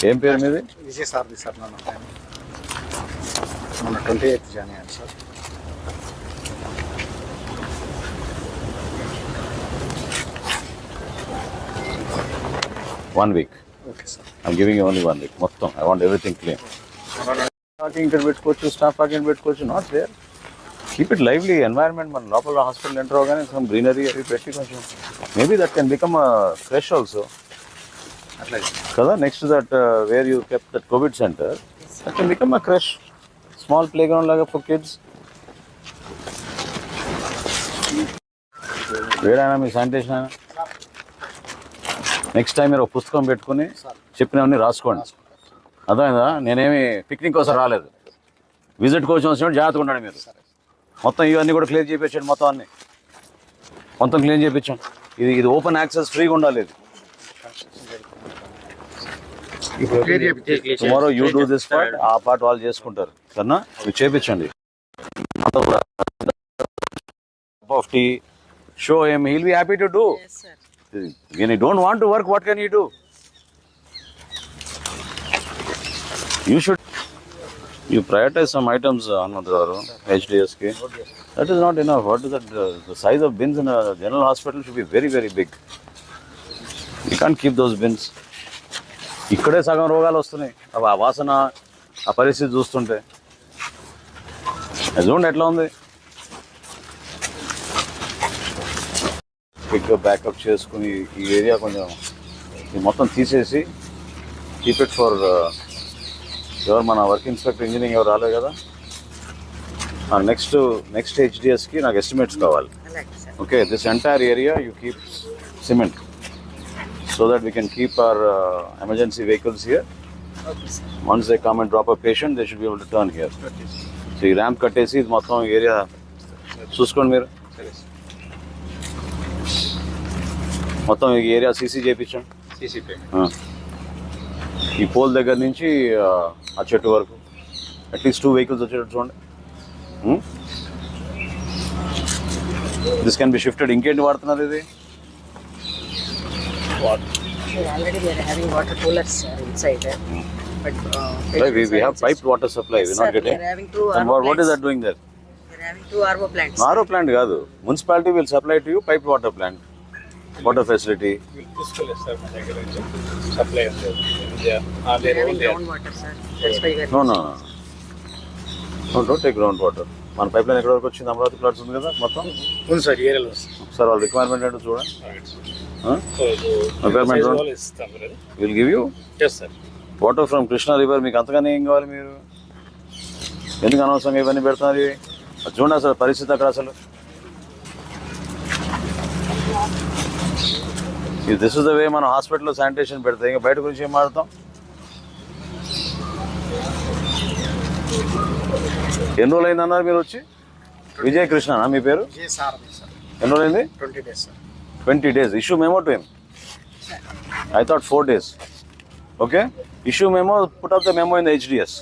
ఏం పేరు మీది? విజయసారథి సార్. మన 28th జాయిన్ అయ్యాను sir. One week. Okay sir. I'm giving you only 1 week. మొత్తం I want everything clean. Parking ఇక్కడ పెట్టుకోవచ్చు, స్టాఫ్ పార్కింగ్ పెట్టుకోవచ్చు. Not there. Keep it lively environment. మన లోపల హాస్పిటల్ ఎంటర్ అవగానే సమ్ గ్రీనరీ అవి పెట్టి కొంచెం maybe that can become fresh also. అట్లాగే కదా, next that where you kept that covid centre, that can become a crèche, small playground లాగా for kids. వేడైనా మీ శానిటేషన్ అయినా నెక్స్ట్ టైం మీరు ఒక పుస్తకం పెట్టుకుని చెప్పినవన్నీ రాసుకోండి. అర్థమైందా? నేనేమి పిక్నిక్ కోసం రాలేదు, విజిట్ కోసం వచ్చినప్పుడు జాగ్రత్తగా ఉండండి మీరు. మొత్తం ఇవన్నీ కూడా క్లియర్ చేయించండి, మొత్తం క్లీన్ చేయించాం. ఇది ఓపెన్ యాక్సెస్, ఫ్రీగా ఉండాలి. ఇది tomorrow you do this part, ఆ పార్ట్ వాళ్ళు చేసుకుంటారు కన్నా. ఇవి చేయించండి. After show him, he'll be happy to do. When you don't want to work, what can you do? You prioritize some items, Anandagaru, HDS ki. That is not enough. What is that? The size of bins in a general hospital should be very, very big. You can't keep those bins. ఇక్కడే సగం రోగాలు వస్తున్నాయి ఆ వాసన, ఆ పరిస్థితి చూస్తుంటే. చూడండి ఎట్లా ఉంది. క్విక్గా బ్యాకప్ చేసుకుని ఈ ఏరియా కొంచెం మొత్తం తీసేసి కీప్ ఇట్ ఫర్ ఎవరు మన వర్క్ ఇన్స్పెక్టర్ ఇంజనీరింగ్ ఎవరు రాలేదు కదా. నెక్స్ట్ హెచ్డిఎస్కి నాకు ఎస్టిమేట్స్ కావాలి. Okay, this entire area you keep cement so that we can keep our emergency vehicles here. Once they come and drop a patient, they should be able to turn here. So ఈ ramp కట్టేసి ఇది మొత్తం area చూసుకోండి మీరు. మొత్తం ఈ area CC చేయించండి. ఈ పోల్ దగ్గర నుంచి ఆ చెట్టు వరకు అట్లీస్ట్ 2 vehicles వచ్చేటట్టు చూడండి. This can be shifted. ఇంకేంటి వాడుతున్నారు ఇది? Already we are having water coolers inside. But we have piped water supply. We're not getting. We are having 2 and what is that doing there? We are having 2 RO plants. RO plant కాదు, municipality will supply to you piped water plant, water facility. Supply We are having ground water, sir. That's why we are No, don't take ground water. మన pipe line ఎక్కడ వరకు వచ్చింది? Amaravati plots ఉంది కదా మొత్తం. ఉంది sir, ఏరియాలో సార్ వాళ్ళ రిక్వైర్మెంట్ ఏంటో చూడండి. Will give you water from Krishna river. మీకు అంతగానే ఏం కావాలి? మీరు ఎందుకు అనవసరంగా ఇవన్నీ పెడుతున్నారు? చూడండి అసలు పరిస్థితి అక్కడ. అసలు దిస్ ఇస్ ద వే మనం హాస్పిటల్లో శానిటేషన్ పెడతాం. ఇంకా బయట గురించి ఏం మాట్లాడతాం? ఎన్ని రోజులు అయింది అన్నారు మీరు వచ్చి? విజయ కృష్ణనా మీ పేరు? ఎన్ని రోజులు అయింది? 20 days sir. 20 days. Issue memo to him. I thought 4 days. Okay? Issue memo, put up the memo in the HDS.